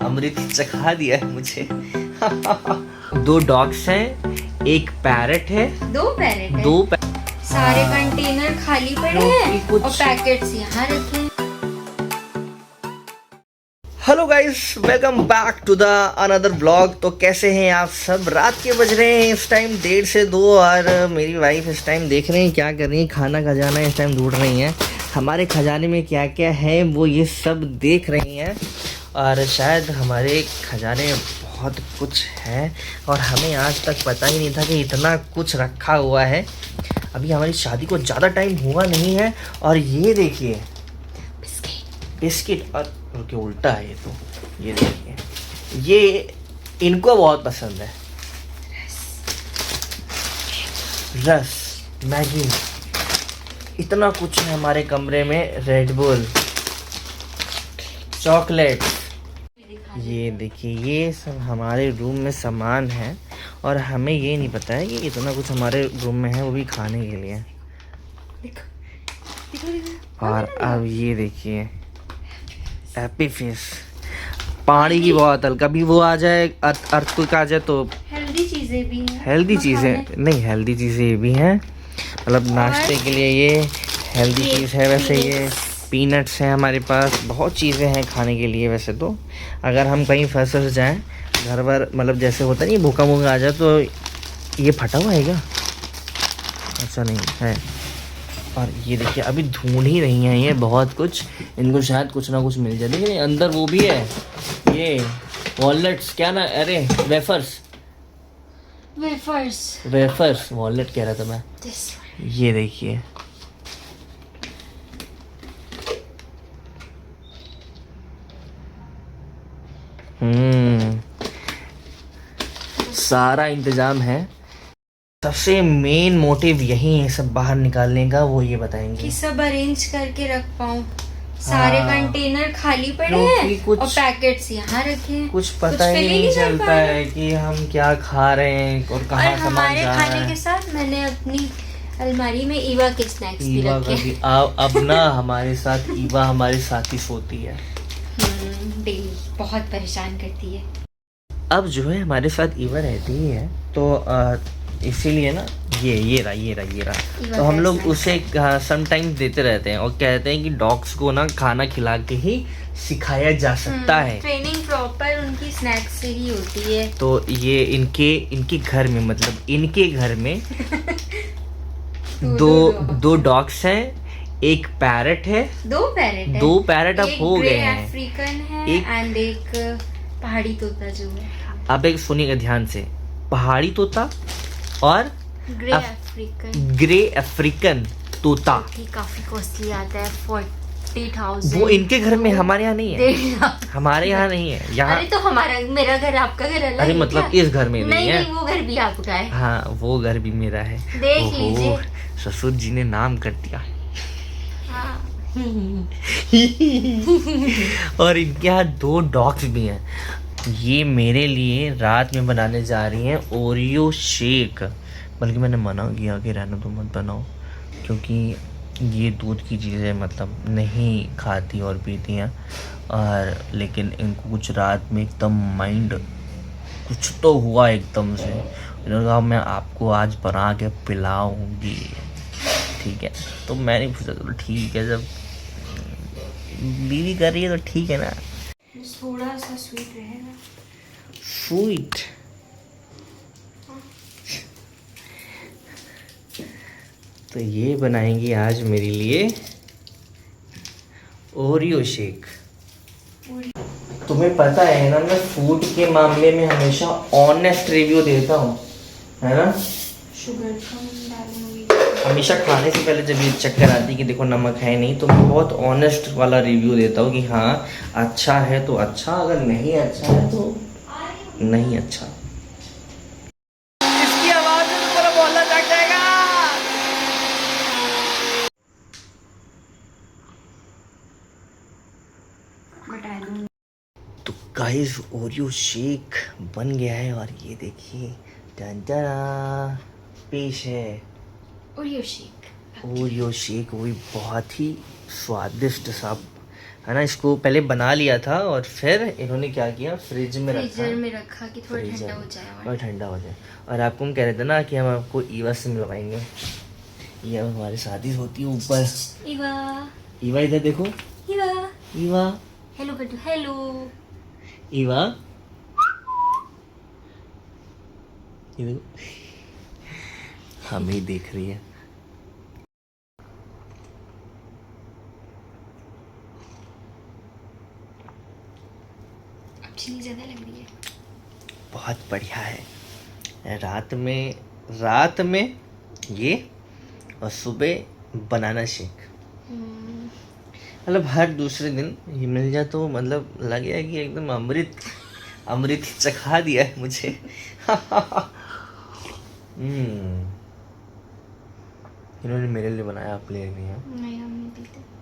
अमृत चखा दिया है मुझे। 2 डॉग्स हैं, एक पैरेट है, 2 पैरेट है। 2 सारे कंटेनर खाली पड़े हैं और पैकेट्स यहाँ रखे हैं। Hello guys, welcome back to the another blog. तो कैसे हैं आप सब? रात के बज रहे हैं इस टाइम 1:30 से 2 और मेरी वाइफ इस टाइम देख रहे हैं क्या कर रही है। खाना खजाना इस टाइम ढूंढ रही हैं। हमारे खजाने में क्या क्या है वो ये सब देख रही हैं। और शायद हमारे खजाने में बहुत कुछ है और हमें आज तक पता ही नहीं था कि इतना कुछ रखा हुआ है। अभी हमारी शादी को ज़्यादा टाइम हुआ नहीं है। और ये देखिए बिस्किट, और उनके उल्टा है ये। तो ये देखिए, ये इनको बहुत पसंद है। रस, मैगी, इतना कुछ है हमारे कमरे में। रेड बुल, चॉकलेट, ये देखिए, ये सब हमारे रूम में सामान है और हमें ये नहीं पता है कि इतना कुछ हमारे रूम में है, वो भी खाने के लिए। और अब ये देखिए हैप्पी फेस, पानी की बोतल, कभी वो आ जाए, अर्थक्वेक आ जाए तो। हेल्दी चीजें भी हैं। हेल्दी चीज़ें नहीं, हेल्दी चीज़ें भी हैं, मतलब नाश्ते के लिए ये हेल्दी चीज़ है। वैसे ये पीनट्स हैं हमारे पास, बहुत चीज़ें हैं खाने के लिए। वैसे तो अगर हम कहीं फंस जाएँ घर पर, मतलब जैसे होता नहीं भूखा आ जाए, तो ये फटा हुआ है क्या? अच्छा नहीं है। और ये देखिए, अभी ढूंढ ही रही हैं ये बहुत कुछ, इनको शायद कुछ ना कुछ मिल जाए। देखिए अंदर वो भी है, ये वॉलनट्स, क्या ना, अरे वेफर्स वॉलनट कह रहा था मैं। ये देखिए, सारा इंतजाम है। सबसे मेन मोटिव यही है सब बाहर निकालने का, वो ये बताएंगे कि सब अरेंज करके रख पाऊँ। सारे कंटेनर खाली पड़े हैं और पैकेट्स यहाँ रखे हैं। कुछ पता ही नहीं चलता है कि हम क्या खा रहे हैं और कहाँ सामान जा रहा है। खाने के साथ मैंने अपनी अलमारी में ईवा के स्नैक्स भी रखे हैं। अब ना हमारे साथ ईवा हमारे साथ ही सोती है डेली, बहुत परेशान करती है। अब जो है हमारे साथ ईवा रहती ही है, तो इसीलिए ना ये रहा। तो हम लोग उसे समटाइम्स देते रहते हैं और कहते हैं कि डॉग्स को ना खाना खिला के ही सिखाया जा सकता है। ट्रेनिंग प्रॉपर उनकी स्नैक्स से ही होती है। तो ये इनके घर में, मतलब इनके घर में दो डॉग्स हैं, एक पैरेट है, 2 पैरेट अब हो गए हैं, अफ्रीकन है एंड एक पहाड़ी तोता जो है। अब एक सुनिएगा ध्यान से, पहाड़ी तोता और ग्रे अफ्रीकन तोता। काफी कॉस्टली आता है, 40,000। वो इनके घर में, हमारे यहाँ नहीं है। हमारे यहाँ नहीं है। यहाँ अरे तो मेरा घर आपका घर अलग है। अरे मतलब इस घर में नहीं है। नहीं, वो घर भी आपका है। हाँ, वो घर भी मेरा है। देख लीजिए, ससुर जी ने नाम कर दिया। हाँ। और इनके यहाँ 2 डॉग्स भी हैं। ये मेरे लिए रात में बनाने जा रही हैं ओरियो शेक, बल्कि मैंने मना किया कि रहने दो, मत बनाओ, क्योंकि ये दूध की चीज़ें मतलब नहीं खाती और पीती हैं। और लेकिन इनको कुछ रात में एकदम माइंड कुछ तो हुआ एकदम से, इन्होंने कहा मैं आपको आज बना के पिलाऊंगी, ठीक है। तो मैंने पूछा चलो ठीक है, जब बीवी कर रही है तो ठीक है ना। थोड़ा सा स्वीट रहेगा। स्वीट, तो ये बनाएंगी आज मेरे लिए ओरियो शेक। तुम्हें पता है ना, मैं फूड के मामले में हमेशा ऑनेस्ट रिव्यू देता हूँ, है ना। शुगर कम डालूंगी। हमेशा खाने से पहले जब ये चक्कर आती कि देखो नमक है नहीं, तो मैं बहुत ऑनेस्ट वाला रिव्यू देता हूँ कि हाँ अच्छा है तो अच्छा, अगर नहीं अच्छा है तो नहीं अच्छा। इसकी आवाज में तो पूरा मोहल्ला जाग जाएगा। तो गाइस, ओरियो शेक बन गया है और ये देखिए, टन पेश है ओरियो शेक। ओरियो शेक, वो भी बहुत ही स्वादिष्ट सा है ना। इसको पहले बना लिया था और फिर इन्होंने क्या किया, फ्रिज में रखा, फ्रीजर में रखा कि थोड़ा फ्रीजर ठंडा में, हो जाए। और ठंडा हो जाए। और आपको हम कह रहे थे ना कि हम आपको ईवा से मिलवाएंगे, ये अब हमारी शादी होती है ऊपर। ईवा, ईवा इधर देखो, ईवा, ईवा, हेलो कटू, हेलो। ईवा, ये देखो हमें देख रही है। अब चीनी ज्यादा लग रही है। बहुत बढ़िया है। रात में ये और सुबह बनाना शेक, मतलब हर दूसरे दिन ये मिल जाए तो मतलब लगे कि एकदम अमृत अमृत चखा दिया है मुझे। इन्होंने मेरे लिए बनाया, आप ले नहीं है। नहीं हम नहीं पीते।